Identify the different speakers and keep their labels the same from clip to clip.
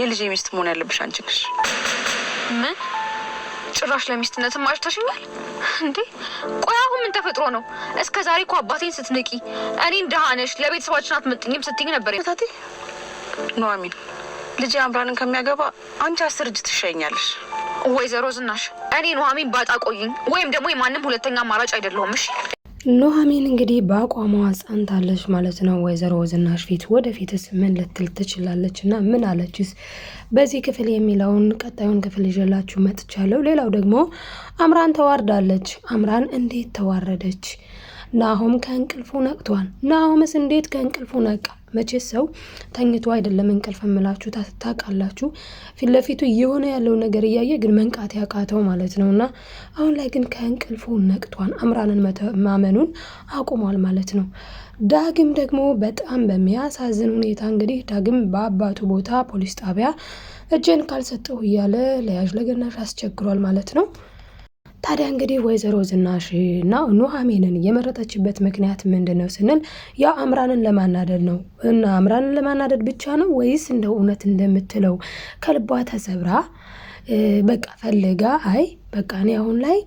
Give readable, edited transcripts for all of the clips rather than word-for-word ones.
Speaker 1: የልጄ ሚስት መሆን ያለብሽ አንቺ ነሽ።
Speaker 2: ምን ጭራሽ ለሚስትነት ማርተሽኛል እንዴ? ቆይ አሁን ምን ተፈጥሮ ነው? እስከ ዛሬ እኮ አባቴን ስትንቂ እኔን ደሃ ነሽ ለቤተሰባችን አትመጥኝም ስትይኝ ነበር።
Speaker 1: ታቲ ኑሐሚን ልጄ አምራንን ከሚያገባ አንቺ 10 እጅ ትሸኛለሽ።
Speaker 2: ወይዘሮ ዝናሽ እኔ ኑሐሚን ባጣ ቆይኝ ወይም ደግሞ የማንም ሁለተኛ አማራጭ አይደለሁም። እሺ
Speaker 3: ኑሐሚን እንግዲህ በአቋሟ ጸንታለች ማለት ነው። ወይዘሮ ዝናሽ ፊት ወደፊትስ ምን ልትል ትችላለች እና ምን አለችስ በዚህ ክፍል የሚለውን ቀጣዩን ክፍል ይዤላችሁ መጥቻለሁ። ሌላው ደግሞ አምራን ተዋርዳለች። አምራን እንዴት ተዋረደች? ናሆም ከእንቅልፉ ነቅቷል። ናሆምስ እንዴት ከእንቅልፉ ነቃ? መቼስ ሰው ተኝቶ አይደለም እንቅልፍ እምላችሁ ታውቃላችሁ። ፊት ለፊቱ እየሆነ ያለው ነገር እያየ ግን መንቃት ያቃተው ማለት ነው። እና አሁን ላይ ግን ከእንቅልፉ ነቅቷል። አምራንን ማመኑን አቁሟል ማለት ነው። ዳግም ደግሞ በጣም በሚያሳዝን ሁኔታ እንግዲህ ዳግም በአባቱ ቦታ ፖሊስ ጣቢያ እጄን ካልሰጠሁ እያለ ለያዥ ለገናሽ አስቸግሯል ማለት ነው። ታዲያ እንግዲህ ወይዘሮ ዝናሽ እና ኑሐሚንን የመረጠችበት ምክንያት ምንድን ነው ስንል ያ አምራንን ለማናደድ ነው። እና አምራንን ለማናደድ ብቻ ነው ወይስ እንደው እውነት እንደምትለው ከልቧ ተሰብራ በቃ ፈልጋ አይ በቃ እኔ አሁን ላይ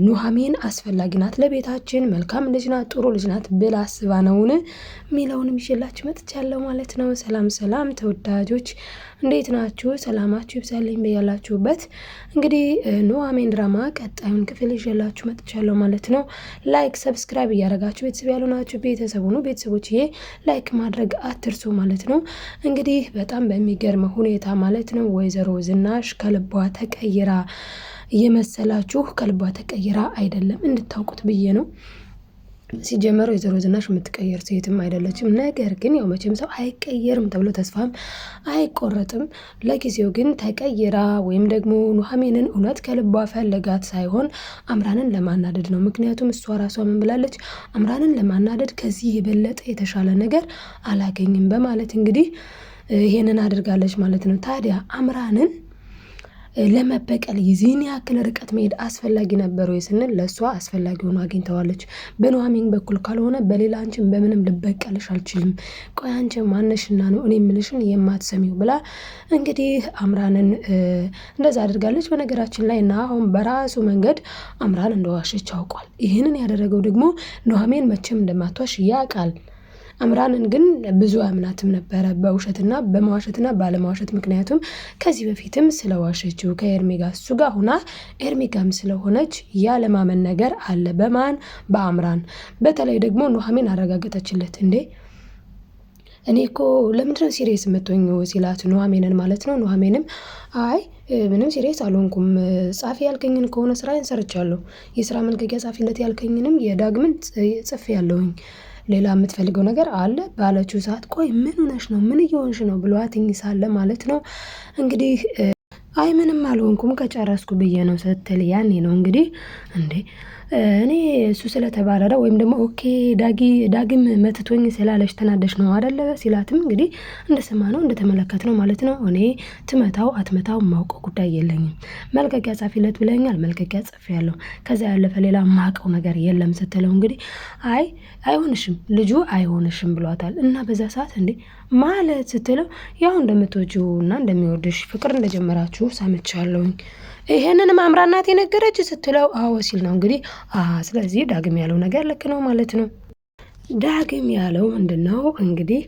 Speaker 3: ኑሐሚን አስፈላጊ ናት ለቤታችን፣ መልካም ልጅ ናት፣ ጥሩ ልጅ ናት ብላ አስባ ነውን የሚለውንም ይዤላችሁ መጥቻለሁ ማለት ነው። ሰላም ሰላም ተወዳጆች እንዴት ናችሁ? ሰላማችሁ ይብዛልኝ በያላችሁበት። እንግዲህ ኑሐሚን ድራማ ቀጣዩን ክፍል ይዤላችሁ መጥቻለሁ ማለት ነው። ላይክ ሰብስክራይብ እያደረጋችሁ ቤተሰብ ያልሆናችሁ ቤተሰብ ሁኑ። ቤተሰቦችዬ ላይክ ማድረግ አትርሱ ማለት ነው። እንግዲህ በጣም በሚገርም ሁኔታ ማለት ነው ወይዘሮ ዝናሽ ከልቧ ተቀይራ እየመሰላችሁ ከልቧ ተቀይራ አይደለም እንድታውቁት ብዬ ነው። ሲጀመር ወይዘሮ ዝናሽ የምትቀየር ሴትም አይደለችም። ነገር ግን ያው መቼም ሰው አይቀየርም ተብሎ ተስፋም አይቆረጥም። ለጊዜው ግን ተቀይራ ወይም ደግሞ ኑሐሚንን እውነት ከልቧ ፈልጋት ሳይሆን አምራንን ለማናደድ ነው። ምክንያቱም እሷ ራሷ ምን ብላለች? አምራንን ለማናደድ ከዚህ የበለጠ የተሻለ ነገር አላገኝም በማለት እንግዲህ ይሄንን አድርጋለች ማለት ነው። ታዲያ አምራንን ለመበቀል የዚህን ያክል ርቀት መሄድ አስፈላጊ ነበር ወይ ስንል ለእሷ አስፈላጊ ሆኖ አግኝተዋለች። በኑሐሚን በኩል ካልሆነ በሌላ አንቺን በምንም ልበቀልሽ አልችልም። ቆይ አንቺ ማነሽና ነው እኔ የምልሽን የማትሰሚው ብላ እንግዲህ አምራንን እንደዛ አድርጋለች። በነገራችን ላይ ናሆም በራሱ መንገድ አምራን እንደዋሸች አውቋል። ይህንን ያደረገው ደግሞ ኑሐሚን መቼም እንደማትዋሽ ያውቃል። አምራንን ግን ብዙ አምናትም ነበረ በውሸትና በመዋሸትና ባለመዋሸት። ምክንያቱም ከዚህ በፊትም ስለዋሸችው ከኤርሚ ጋር እሱ ጋር ሁና ኤርሚ ጋርም ስለሆነች ያለማመን ነገር አለ። በማን በአምራን። በተለይ ደግሞ ኑሐሚን አረጋገጠችለት። እንዴ እኔ እኮ ለምንድነው ሲሪየስ የምትሆኙ ሲላት ኑሐሚንን ማለት ነው። ኑሐሚንም አይ ምንም ሲሪየስ አልሆንኩም፣ ጻፊ ያልከኝን ከሆነ ስራዬን ሰርቻለሁ፣ የስራ መልቀቂያ ጻፊለት ያልከኝንም የዳግምን ጽፌ ያለሁኝ፣ ሌላ የምትፈልገው ነገር አለ ባለችው ሰዓት ቆይ ምን ሆነሽ ነው ምን እየሆንሽ ነው ብሏት ሳለ ማለት ነው እንግዲህ አይ ምንም አልሆንኩም ከጨረስኩ ብዬ ነው ስትል ያኔ ነው እንግዲህ እንዴ እኔ እሱ ስለተባረረ ወይም ደግሞ ኦኬ ዳግም መትቶኝ ስላለሽ ተናደሽ ነው አይደለ ሲላትም እንግዲህ እንደሰማ ነው እንደተመለከት ነው ማለት ነው። እኔ ትመታው አትመታው ማውቀው ጉዳይ የለኝም፣ መልቀቂያ ጻፊለት ብለኛል፣ መልቀቂያ ጽፌያለሁ፣ ከዛ ያለፈ ሌላ ማውቀው ነገር የለም ስትለው እንግዲህ አይ አይሆንሽም ልጁ አይሆንሽም ብሏታል። እና በዛ ሰዓት እንዴ ማለት ስትለው ያው እንደምትወጂው እና እንደሚወድሽ ፍቅር እንደጀመራችሁ ሰምቻለሁኝ፣ ይሄንን አምራን ናት የነገረች ስትለው አዎ ሲል ነው እንግዲህ ስለዚህ ዳግም ያለው ነገር ልክ ነው ማለት ነው። ዳግም ያለው ምንድነው እንግዲህ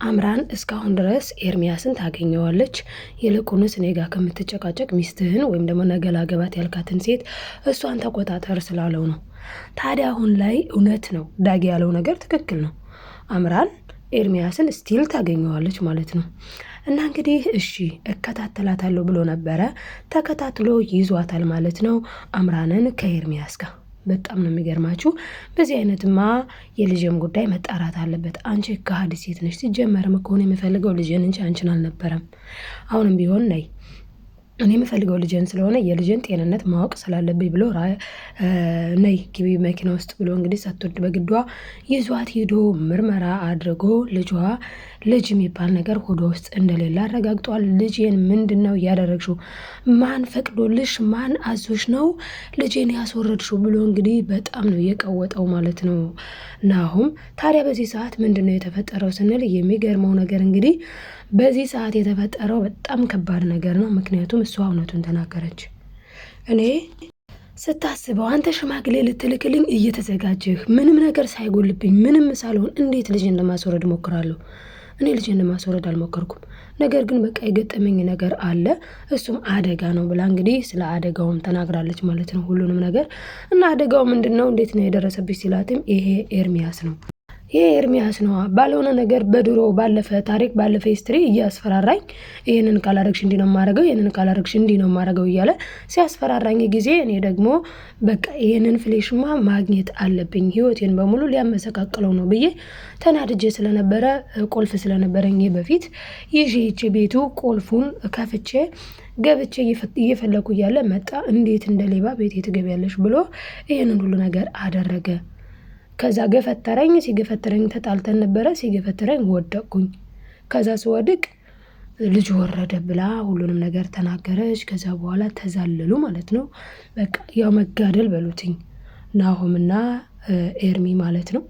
Speaker 3: አምራን እስካሁን ድረስ ኤርሚያስን ታገኘዋለች፣ ይልቁንስ እኔ ጋር ከምትጨቃጨቅ ሚስትህን ወይም ደግሞ ነገ ላገባት ያልካትን ሴት እሷን ተቆጣጠር ስላለው ነው። ታዲያ አሁን ላይ እውነት ነው ዳግ ያለው ነገር ትክክል ነው። አምራን ኤርሚያስን ስቲል ታገኘዋለች ማለት ነው። እና እንግዲህ እሺ እከታተላታለሁ ብሎ ነበረ፣ ተከታትሎ ይዟታል ማለት ነው አምራንን ከኤርሚያስ ጋር። በጣም ነው የሚገርማችሁ። በዚህ አይነትማ የልጅም ጉዳይ መጣራት አለበት። አንቺ ከሃዲ ሴት ነሽ፣ ሲጀመርም ከሆነ የምፈልገው ልጅን እንጂ አንቺን አልነበረም። አሁንም ቢሆን ነይ እኔ የምፈልገው ልጅን ስለሆነ የልጅን ጤንነት ማወቅ ስላለብኝ ብሎ ነይ ግቢ መኪና ውስጥ ብሎ እንግዲህ ሳትወድ በግዷ ይዟት ሄዶ ምርመራ አድርጎ ልጇ ልጅ የሚባል ነገር ሆዷ ውስጥ እንደሌለ አረጋግጧል። ልጄን ምንድን ነው ያደረግሽው? ማን ፈቅዶልሽ ማን አዞሽ ነው ልጄን ያስወረድሽው? ብሎ እንግዲህ በጣም ነው የቀወጠው ማለት ነው ናሆም። ታዲያ በዚህ ሰዓት ምንድን ነው የተፈጠረው ስንል የሚገርመው ነገር እንግዲህ በዚህ ሰዓት የተፈጠረው በጣም ከባድ ነገር ነው። ምክንያቱም እሷ እውነቱን ተናገረች። እኔ ስታስበው አንተ ሽማግሌ ልትልክልኝ እየተዘጋጀህ ምንም ነገር ሳይጎልብኝ ምንም ሳልሆን እንዴት ልጅን ለማስወረድ ሞክራለሁ? እኔ ልጅን ለማስወረድ አልሞከርኩም። ነገር ግን በቃ የገጠመኝ ነገር አለ፣ እሱም አደጋ ነው ብላ እንግዲህ ስለ አደጋውም ተናግራለች ማለት ነው ሁሉንም ነገር። እና አደጋው ምንድን ነው እንዴት ነው የደረሰብሽ ሲላትም ይሄ ኤርሚያስ ነው ይሄ ኤርሚያስ ነው ባልሆነ ነገር በድሮ ባለፈ ታሪክ ባለፈ ሂስትሪ እያስፈራራኝ ይሄንን ካላረግሽ እንዲህ ነው የማረገው ይሄንን ካላረግሽ እንዲህ ነው የማረገው እያለ ሲያስፈራራኝ ጊዜ እኔ ደግሞ በቃ ይሄንን ፍሌሽማ ማግኘት አለብኝ ህይወቴን በሙሉ ሊያመሰቃቅለው ነው ብዬ ተናድጄ ስለነበረ ቁልፍ ስለነበረኝ በፊት ይዤ ቤቱ ቁልፉን ከፍቼ ገብቼ እየፈለኩ እያለ መጣ። እንዴት እንደሌባ ቤቴ ትገቢያለሽ ብሎ ይሄንን ሁሉ ነገር አደረገ። ከዛ ገፈተረኝ። ሲገፈተረኝ ተጣልተን ነበረ። ሲገፈተረኝ ወደቅኩኝ። ከዛ ስወድቅ ልጅ ወረደ ብላ ሁሉንም ነገር ተናገረች። ከዛ በኋላ ተዛለሉ ማለት ነው። በቃ ያው መጋደል በሉትኝ ናሆምና ኤርሚ ማለት ነው።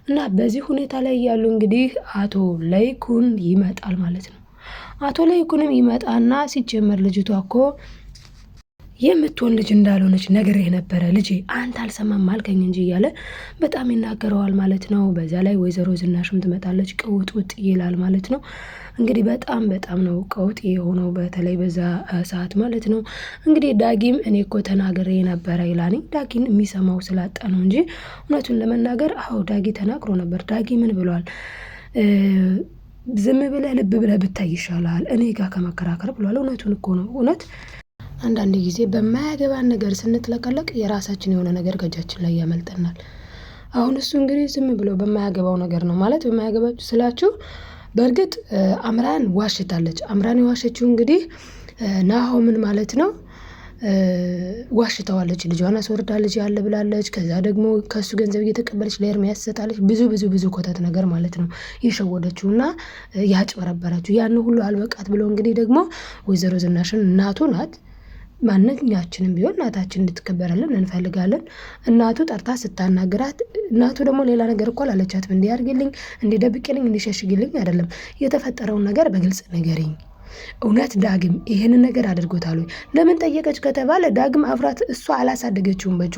Speaker 3: እና በዚህ ሁኔታ ላይ ያሉ እንግዲህ አቶ ለይኩን ይመጣል ማለት ነው። አቶ ለይኩንም ይመጣና ሲጀመር ልጅቷ እኮ የምትሆን ልጅ እንዳልሆነች ነግሬህ ነበረ ልጄ አንተ አልሰማም አልከኝ እንጂ እያለ በጣም ይናገረዋል ማለት ነው። በዛ ላይ ወይዘሮ ዝናሽም ትመጣለች። ቀውጥ ይላል ማለት ነው። እንግዲህ በጣም ነው ቀውጥ የሆነው በተለይ በዛ ሰዓት ማለት ነው። እንግዲህ ዳጊም እኔ እኮ ተናግሬ ነበረ ይላል። ዳጊን የሚሰማው ስላጣ ነው እንጂ እውነቱን ለመናገር ዳጊ ተናግሮ ነበር። ዳጊ ምን ብሏል? ዝም ብለህ ልብ ብለህ ብታይ ይሻላል እኔ ጋር ከመከራከር ብሏል። እውነቱን እኮ ነው። እውነት አንዳንድ ጊዜ በማያገባን ነገር ስንጥለቀለቅ የራሳችን የሆነ ነገር ከእጃችን ላይ ያመልጠናል። አሁን እሱ እንግዲህ ዝም ብሎ በማያገባው ነገር ነው ማለት በማያገባችሁ ስላችሁ በእርግጥ አምራን ዋሽታለች። አምራን የዋሸችው እንግዲህ ናሆምን ማለት ነው ዋሽተዋለች። ልጇን አስወርዳለች ያለ ብላለች። ከዛ ደግሞ ከሱ ገንዘብ እየተቀበለች ለኤርሚያስ ትሰጣለች። ብዙ ኮተት ነገር ማለት ነው የሸወደችውና ያጭበረበረችው። ያን ሁሉ አልበቃት ብሎ እንግዲህ ደግሞ ወይዘሮ ዝናሽን እናቱ ናት። ማንኛችንም ቢሆን እናታችን እንድትከበረልን እንፈልጋለን። እናቱ ጠርታ ስታናግራት እናቱ ደግሞ ሌላ ነገር እኮ አላለቻትም። እንዲያርግልኝ እንዲደብቅልኝ እንዲሸሽግልኝ አይደለም። የተፈጠረውን ነገር በግልጽ ንገሪኝ። እውነት ዳግም ይሄንን ነገር አድርጎታል ወይ? ለምን ጠየቀች ከተባለ ዳግም አፍራት እሷ አላሳደገችውም በጇ።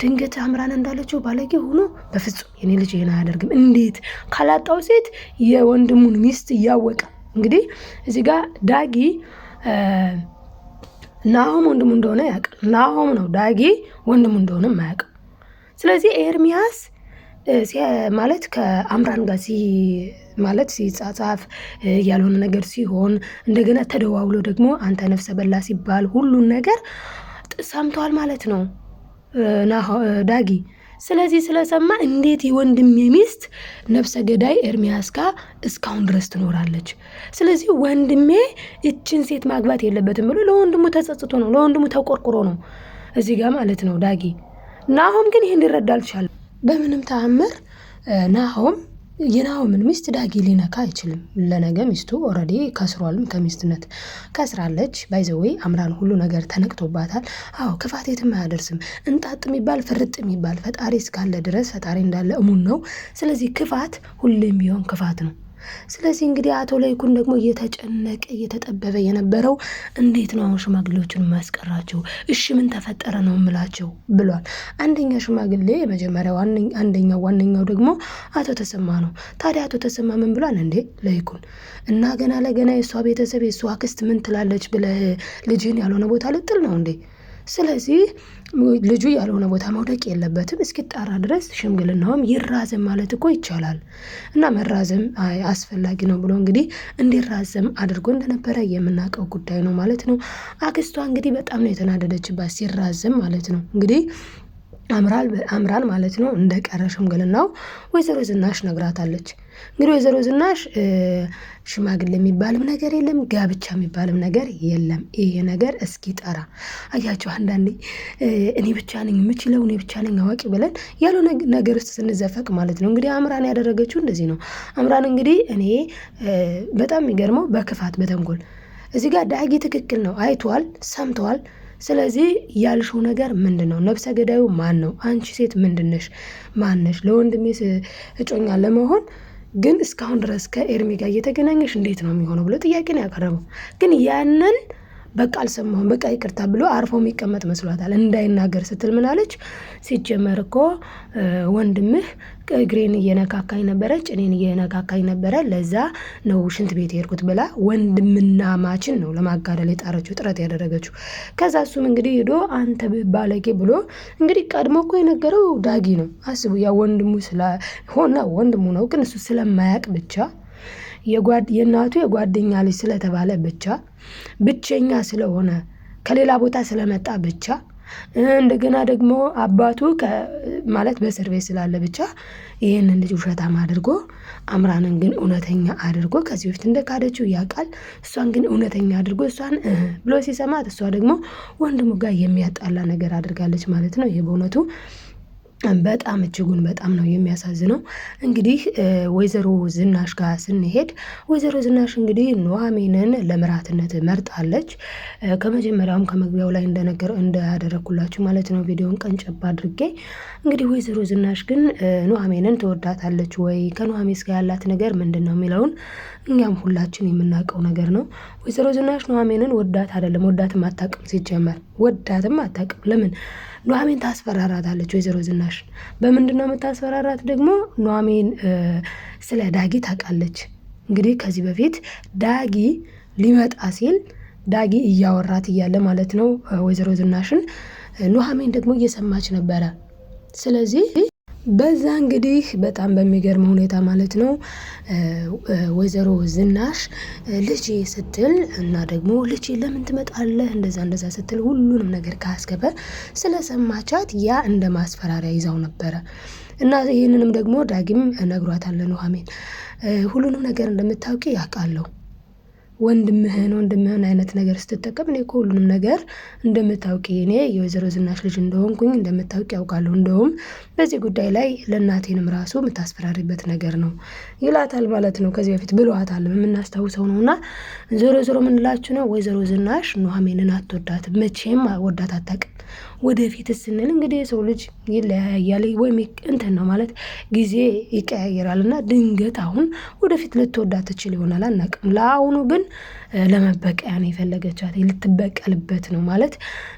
Speaker 3: ድንገት አምራን እንዳለችው ባለጌ ሆኖ በፍጹም የኔ ልጅ ይሄን አያደርግም። እንዴት ካላጣው ሴት የወንድሙን ሚስት እያወቀ እንግዲህ እዚህ ጋር ዳጊ ናሆም ወንድሙ እንደሆነ ያውቃል። ናሆም ነው ዳጊ ወንድሙ እንደሆነ ማያውቅ። ስለዚህ ኤርሚያስ ማለት ከአምራን ጋር ማለት ሲጻጻፍ ያልሆነ ነገር ሲሆን እንደገና ተደዋውሎ ደግሞ አንተ ነፍሰ በላ ሲባል ሁሉን ነገር ሰምቷል ማለት ነው ዳጊ። ስለዚህ ስለሰማ እንዴት የወንድሜ ሚስት ነፍሰ ገዳይ ኤርሚያስ ጋር እስካሁን ድረስ ትኖራለች? ስለዚህ ወንድሜ እችን ሴት ማግባት የለበትም ብሎ ለወንድሙ ተጸጽቶ ነው፣ ለወንድሙ ተቆርቁሮ ነው እዚህ ጋር ማለት ነው ዳጊ። ናሆም ግን ይህን ሊረዳ አልቻለም በምንም ተአምር። ናሆም የናሆምን ሚስት ዳጊ ሊነካ አይችልም። ለነገ ሚስቱ ኦልሬዲ ከስሯልም ከሚስትነት ከስራለች። ባይዘዌ አምራን ሁሉ ነገር ተነቅቶባታል። ክፋት የትም አያደርስም። እንጣጥ የሚባል ፍርጥ የሚባል ፈጣሪ እስካለ ድረስ ፈጣሪ እንዳለ እሙን ነው። ስለዚህ ክፋት ሁሌም ቢሆን ክፋት ነው። ስለዚህ እንግዲህ አቶ ለይኩን ደግሞ እየተጨነቀ እየተጠበበ የነበረው እንዴት ነው አሁን ሽማግሌዎችን ማስቀራቸው? እሺ ምን ተፈጠረ ነው ምላቸው ብሏል። አንደኛ ሽማግሌ የመጀመሪያው ዋነኛው ደግሞ አቶ ተሰማ ነው። ታዲያ አቶ ተሰማ ምን ብሏል? እንዴ ለይኩን እና ገና ለገና የእሷ ቤተሰብ የእሷ አክስት ምን ትላለች ብለህ ልጅህን ያልሆነ ቦታ ልጥል ነው እንዴ? ስለዚህ ልጁ ያልሆነ ቦታ መውደቅ የለበትም። እስኪጣራ ድረስ ሽምግልናውም ይራዘም ማለት እኮ ይቻላል እና መራዘም አስፈላጊ ነው ብሎ እንግዲህ እንዲራዘም አድርጎ እንደነበረ የምናውቀው ጉዳይ ነው ማለት ነው። አክስቷ እንግዲህ በጣም ነው የተናደደችባት ሲራዘም ማለት ነው። እንግዲህ አምራን ማለት ነው እንደቀረ ሽምግልናው ወይዘሮ ዝናሽ ነግራታለች። እንግዲህ ወይዘሮ ዝናሽ ሽማግሌ የሚባልም ነገር የለም፣ ጋብቻ የሚባልም ነገር የለም። ይሄ ነገር እስኪ ጠራ አያቸው። አንዳንዴ እኔ ብቻ ነኝ የምችለው፣ እኔ ብቻ ነኝ አዋቂ ብለን ያለው ነገር ውስጥ ስንዘፈቅ ማለት ነው። እንግዲህ አምራን ያደረገችው እንደዚህ ነው። አምራን እንግዲህ እኔ በጣም የሚገርመው በክፋት በተንኮል እዚህ ጋር ዳጊ ትክክል ነው፣ አይቷል፣ ሰምተዋል። ስለዚህ ያልሽው ነገር ምንድን ነው? ነብሰ ገዳዩ ማን ነው? አንቺ ሴት ምንድነሽ? ማነሽ? ለወንድሜ እጮኛ ለመሆን ግን እስካሁን ድረስ ከኤርሚ ጋር እየተገናኘሽ እንዴት ነው የሚሆነው ብሎ ጥያቄ ነው ያቀረበው። ግን ያንን በቃ አልሰማሁም፣ በቃ ይቅርታ ብሎ አርፎ የሚቀመጥ መስሏታል። እንዳይናገር ስትል ምናለች? ሲጀመር እኮ ወንድምህ እግሬን እየነካካኝ ነበረች፣ እኔን እየነካካኝ ነበረ፣ ለዛ ነው ሽንት ቤት የሄድኩት ብላ ወንድምና ማችን ነው ለማጋደል የጣረችው ጥረት ያደረገችው። ከዛ እሱም እንግዲህ ሄዶ አንተ ባለጌ ብሎ እንግዲህ ቀድሞ እኮ የነገረው ዳጊ ነው። አስቡ፣ ያ ወንድሙ ስለሆነ ወንድሙ ነው፣ ግን እሱ ስለማያቅ ብቻ የእናቱ የጓደኛ ልጅ ስለተባለ ብቻ ብቸኛ ስለሆነ ከሌላ ቦታ ስለመጣ ብቻ እንደገና ደግሞ አባቱ ማለት በእስር ቤት ስላለ ብቻ ይህንን ልጅ ውሸታም አድርጎ አምራንን ግን እውነተኛ አድርጎ ከዚህ በፊት እንደካደችው ያውቃል። እሷን ግን እውነተኛ አድርጎ እሷን ብሎ ሲሰማት እሷ ደግሞ ወንድሙ ጋር የሚያጣላ ነገር አድርጋለች ማለት ነው። ይሄ በእውነቱ በጣም እጅጉን በጣም ነው የሚያሳዝነው። እንግዲህ ወይዘሮ ዝናሽ ጋር ስንሄድ ወይዘሮ ዝናሽ እንግዲህ ኑሐሚንን ለምራትነት መርጣለች። ከመጀመሪያውም ከመግቢያው ላይ እንዳደረኩላችሁ ማለት ነው ቪዲዮን ቀንጨብ አድርጌ። እንግዲህ ወይዘሮ ዝናሽ ግን ኑሐሚንን ትወዳታለች ወይ፣ ከኑሐሚን ጋር ያላት ነገር ምንድን ነው የሚለውን እኛም ሁላችን የምናውቀው ነገር ነው። ወይዘሮ ዝናሽ ኑሐሚንን ወዳት አይደለም፣ ወዳትም አታውቅም። ሲጀመር ወዳትም አታውቅም። ለምን ኑሐሚን ታስፈራራታለች። ወይዘሮ ዝናሽ በምንድን ነው የምታስፈራራት? ደግሞ ኑሐሚን ስለ ዳጊ ታውቃለች። እንግዲህ ከዚህ በፊት ዳጊ ሊመጣ ሲል ዳጊ እያወራት እያለ ማለት ነው ወይዘሮ ዝናሽን ኑሐሚን ደግሞ እየሰማች ነበረ። ስለዚህ በዛ እንግዲህ በጣም በሚገርም ሁኔታ ማለት ነው ወይዘሮ ዝናሽ ልጄ ስትል እና ደግሞ ልጄ ለምን ትመጣለህ እንደዛ ስትል ሁሉንም ነገር ካስገበ ስለሰማቻት ያ እንደ ማስፈራሪያ ይዛው ነበረ። እና ይህንንም ደግሞ ዳጊም ነግሯታል ኑሐሚን ሁሉንም ነገር እንደምታውቂ ያውቃለሁ፣ ወንድምህን አይነት ነገር ስትጠቀም እኔ እኮ ሁሉንም ነገር እንደምታውቂ እኔ የወይዘሮ ዝናሽ ልጅ እንደሆንኩኝ እንደምታውቂ ያውቃለሁ። እንደውም በዚህ ጉዳይ ላይ ለእናቴንም ራሱ የምታስፈራሪበት ነገር ነው ይላታል ማለት ነው። ከዚህ በፊት ብሏታል፣ የምናስታውሰው ነው። እና ዞሮ ምንላችሁ ነው ወይዘሮ ዝናሽ ኑሐሚንን አትወዳትም፣ መቼም ወዳት አታውቅም። ወደፊት ስንል እንግዲህ የሰው ልጅ ይለያያል ወይም እንትን ነው ማለት ጊዜ ይቀያየራል። እና ድንገት አሁን ወደፊት ልትወዳት ትችል ይሆናል፣ አናውቅም። ለአሁኑ ግን ለመበቀያ ነው የፈለገቻት፣ ልትበቀልበት ነው ማለት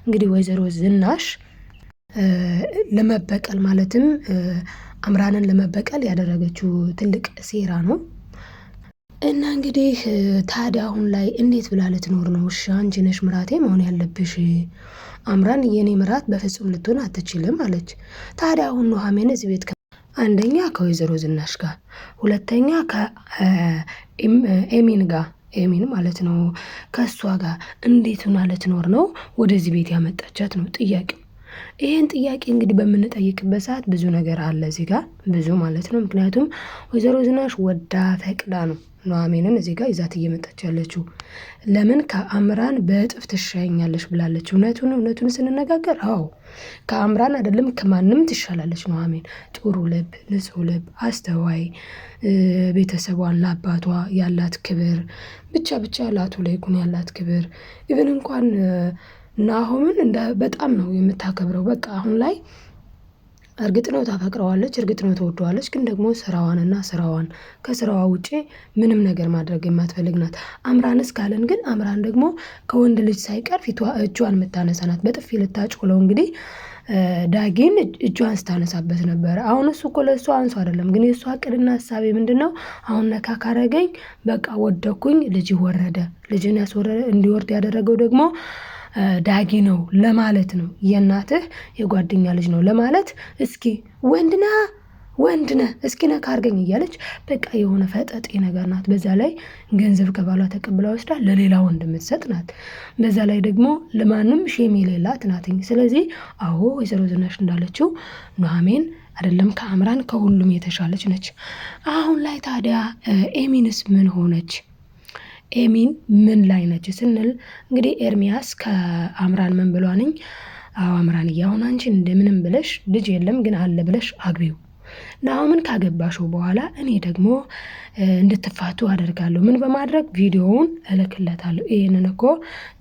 Speaker 3: እንግዲህ ወይዘሮ ዝናሽ ለመበቀል ማለትም አምራንን ለመበቀል ያደረገችው ትልቅ ሴራ ነው። እና እንግዲህ ታዲያ አሁን ላይ እንዴት ብላ ልትኖር ነው? እሺ አንቺ ነሽ ምራቴ መሆን ያለብሽ፣ አምራን የኔ ምራት በፍጹም ልትሆን አትችልም አለች። ታዲያ አሁን ኑሐሚን እዚህ ቤት አንደኛ ከወይዘሮ ዝናሽ ጋር፣ ሁለተኛ ከኤሚን ጋር ኤሚን ማለት ነው ከእሷ ጋር እንዴት ሆና ልትኖር ነው ወደዚህ ቤት ያመጣቻት ነው ጥያቄው። ይህን ጥያቄ እንግዲህ በምንጠይቅበት ሰዓት ብዙ ነገር አለ እዚህ ጋር ብዙ ማለት ነው። ምክንያቱም ወይዘሮ ዝናሽ ወዳ ፈቅዳ ነው ኑሐሚንን እዚህ ጋር ይዛት እየመጣች ያለችው። ለምን ከአምራን በእጥፍ ትሻኛለች ብላለች። እውነቱን ስንነጋገር አዎ ከአምራን አይደለም ከማንም ትሻላለች ኑሐሚን። ጥሩ ልብ፣ ንጹሕ ልብ፣ አስተዋይ፣ ቤተሰቧን ለአባቷ ያላት ክብር፣ ብቻ ለአቶ ላይኩን ያላት ክብር ኢቭን እንኳን ናሆምን በጣም ነው የምታከብረው። በቃ አሁን ላይ እርግጥ ነው ታፈቅረዋለች፣ እርግጥ ነው ተወደዋለች። ግን ደግሞ ስራዋን ከስራዋ ውጪ ምንም ነገር ማድረግ የማትፈልግ ናት። አምራንስ ካለን ግን አምራን ደግሞ ከወንድ ልጅ ሳይቀር እጇን የምታነሳ ናት። በጥፊ ልታጮለው እንግዲህ ዳጊን እጇን ስታነሳበት ነበረ። አሁን እሱ እኮ ለእሷ አንሱ አይደለም፣ ግን የእሷ እቅድና ሀሳቤ ምንድን ነው? አሁን ነካ ካረገኝ በቃ ወደኩኝ፣ ልጅ ወረደ። ልጅን እንዲወርድ ያደረገው ደግሞ ዳጊ ነው ለማለት ነው። የእናትህ የጓደኛ ልጅ ነው ለማለት እስኪ ወንድ ነህ እስኪ ነካ አድርገኝ እያለች በቃ የሆነ ፈጠጤ ነገር ናት። በዛ ላይ ገንዘብ ከባሏ ተቀብላ ወስዳ ለሌላ ወንድ የምትሰጥ ናት። በዛ ላይ ደግሞ ለማንም ሼም የሌላት ናትኝ። ስለዚህ አዎ ወይዘሮ ዝናሽ እንዳለችው ኑሐሚን አይደለም ከአምራን ከሁሉም የተሻለች ነች። አሁን ላይ ታዲያ ኤሚንስ ምን ሆነች? ኤሚን ምን ላይ ነች ስንል እንግዲህ ኤርሚያስ ከአምራን ምን ብሏንኝ? አዎ አምራን እያሁን አንቺን እንደምንም ብለሽ ልጅ የለም ግን አለ ብለሽ አግቢው ናሆምን ካገባሽው በኋላ እኔ ደግሞ እንድትፋቱ አደርጋለሁ። ምን በማድረግ ቪዲዮውን እልክለታለሁ። ይሄንን እኮ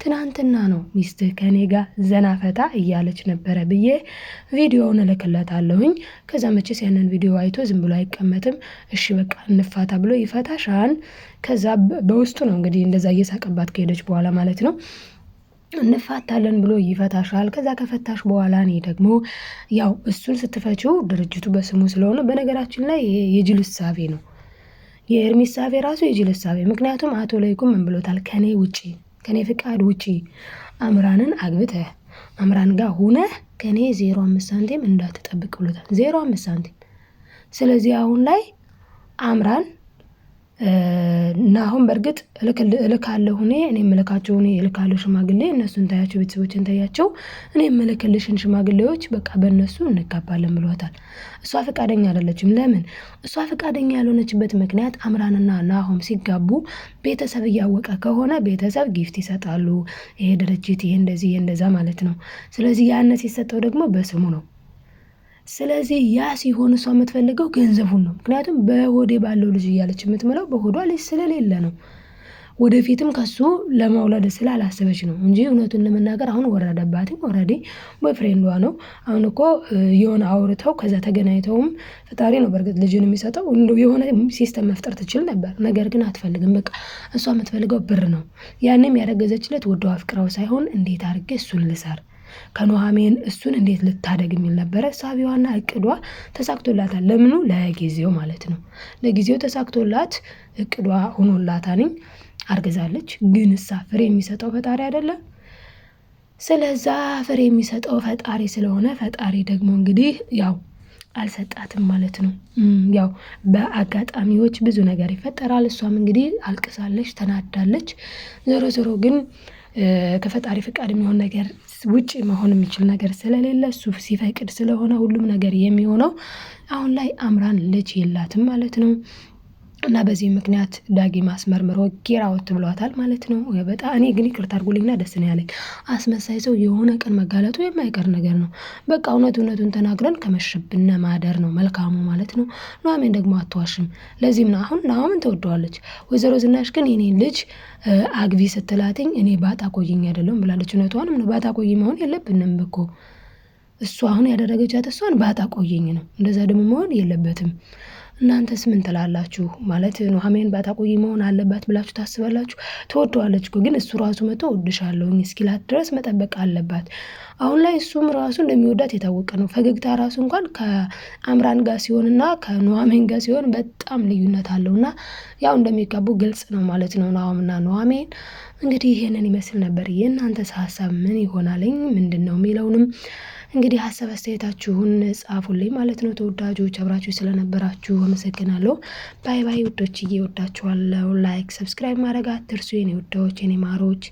Speaker 3: ትናንትና ነው ሚስት ከኔ ጋር ዘናፈታ እያለች ነበረ ብዬ ቪዲዮውን እልክለታለሁኝ። ከዛ መቼስ ያንን ቪዲዮ አይቶ ዝም ብሎ አይቀመጥም። እሺ በቃ እንፋታ ብሎ ይፈታሻል። ከዛ በውስጡ ነው እንግዲህ እንደዛ እየሳቀባት ከሄደች በኋላ ማለት ነው እንፋታለን ብሎ ይፈታሻል። ከዛ ከፈታሽ በኋላ እኔ ደግሞ ያው እሱን ስትፈቺው ድርጅቱ በስሙ ስለሆነ በነገራችን ላይ የጅል እሳቤ ነው። የኤርሚ እሳቤ ራሱ የጅል እሳቤ። ምክንያቱም አቶ ለይኩን ምን ብሎታል? ከኔ ውጪ ከኔ ፍቃድ ውጪ አምራንን አግብተህ አምራን ጋር ሆነህ ከኔ 0.5 ሳንቲም እንዳትጠብቅ ብሎታል። 0.5 ሳንቲም። ስለዚህ አሁን ላይ አምራን እና አሁን በእርግጥ እልካለሁ እኔ እልካቸው እኔ እልካለሁ ሽማግሌ እነሱን ታያቸው ቤተሰቦችን ታያቸው እኔ እልክልሽን ሽማግሌዎች በቃ በእነሱ እንጋባለን ብሏታል። እሷ ፈቃደኛ አይደለችም። ለምን? እሷ ፈቃደኛ ያልሆነችበት ምክንያት አምራንና ናሆም ሲጋቡ ቤተሰብ እያወቀ ከሆነ ቤተሰብ ጊፍት ይሰጣሉ። ይሄ ድርጅት ይሄ እንደዚህ ይሄ እንደዛ ማለት ነው። ስለዚህ ያነ ሲሰጠው ደግሞ በስሙ ነው። ስለዚህ ያ ሲሆን እሷ የምትፈልገው ገንዘቡን ነው። ምክንያቱም በሆዴ ባለው ልጅ እያለች የምትምለው በሆዷ ልጅ ስለሌለ ነው። ወደፊትም ከሱ ለመውለድ ስላላሰበች ነው እንጂ እውነቱን ለመናገር አሁን ወረደባትኝ። ኦልሬዲ ቦይፍሬንዷ ነው። አሁን እኮ የሆነ አውርተው ከዛ ተገናኝተውም ፈጣሪ ነው በእርግጥ ልጅን የሚሰጠው የሆነ ሲስተም መፍጠር ትችል ነበር። ነገር ግን አትፈልግም። በቃ እሷ የምትፈልገው ብር ነው። ያንም ያረገዘችለት ወደው አፍቅረው ሳይሆን እንዴት አድርጌ እሱን ልሰር ከኑሐሚን እሱን እንዴት ልታደግ የሚል ነበረ ሳቢዋና እቅዷ። ተሳክቶላታል። ለምኑ? ለጊዜው ማለት ነው። ለጊዜው ተሳክቶላት እቅዷ ሆኖላታንኝ አርግዛለች። ግን እሳ ፍሬ የሚሰጠው ፈጣሪ አይደለም። ስለዛ ፍሬ የሚሰጠው ፈጣሪ ስለሆነ ፈጣሪ ደግሞ እንግዲህ ያው አልሰጣትም ማለት ነው። ያው በአጋጣሚዎች ብዙ ነገር ይፈጠራል። እሷም እንግዲህ አልቅሳለች፣ ተናዳለች። ዞሮ ዞሮ ግን ከፈጣሪ ፍቃድ የሚሆን ነገር ውጪ መሆን የሚችል ነገር ስለሌለ እሱ ሲፈቅድ ስለሆነ ሁሉም ነገር የሚሆነው። አሁን ላይ አምራን ልጅ የላትም ማለት ነው። እና በዚህ ምክንያት ዳጊ ማስመርምሮ ጌራውት ብሏታል ማለት ነው። በጣም እኔ ግን ይቅርታ አድርጉልኝና ደስ ነው ያለኝ። አስመሳይ ሰው የሆነ ቀን መጋለጡ የማይቀር ነገር ነው። በቃ እውነቱን ተናግረን ከመሸብነ ማደር ነው መልካሙ ማለት ነው። ኑሐሚን ደግሞ አትዋሽም። ለዚህም ነው አሁን ናሆምን ተወደዋለች። ወይዘሮ ዝናሽ ግን የኔ ልጅ አግቢ ስትላትኝ እኔ ባጣ ቆይኝ አይደለም ብላለች። እውነቷንም ነው። ባጣ ቆይ መሆን የለብንም እኮ እሷ አሁን ያደረገቻት እሷን ባጣ ቆየኝ ነው። እንደዛ ደግሞ መሆን የለበትም። እናንተስ ምን ትላላችሁ? ማለት ኑሐሚን ባታቆይ መሆን አለባት ብላችሁ ታስባላችሁ? ተወደዋለች እኮ ግን እሱ ራሱ መጥቶ እወድሻለሁኝ እስኪላት ድረስ መጠበቅ አለባት። አሁን ላይ እሱም ራሱ እንደሚወዳት የታወቀ ነው። ፈገግታ ራሱ እንኳን ከአምራን ጋር ሲሆንና ከኑሐሚን ጋር ሲሆን በጣም ልዩነት አለውና ያው እንደሚጋቡ ግልጽ ነው ማለት ነው። ናሆምና ኑሐሚን እንግዲህ ይሄንን ይመስል ነበር። የእናንተስ ሀሳብ ምን ይሆናልኝ? ምንድነው የሚለውንም እንግዲህ ሀሳብ አስተያየታችሁን ጻፉልኝ ማለት ነው። ተወዳጆች አብራችሁ ስለነበራችሁ አመሰግናለሁ። ባይ ባይ ውዶችዬ፣ እወዳችኋለሁ። ላይክ ሰብስክራይብ ማድረግ አትርሱ የኔ ውዶች የኔ ማሮች።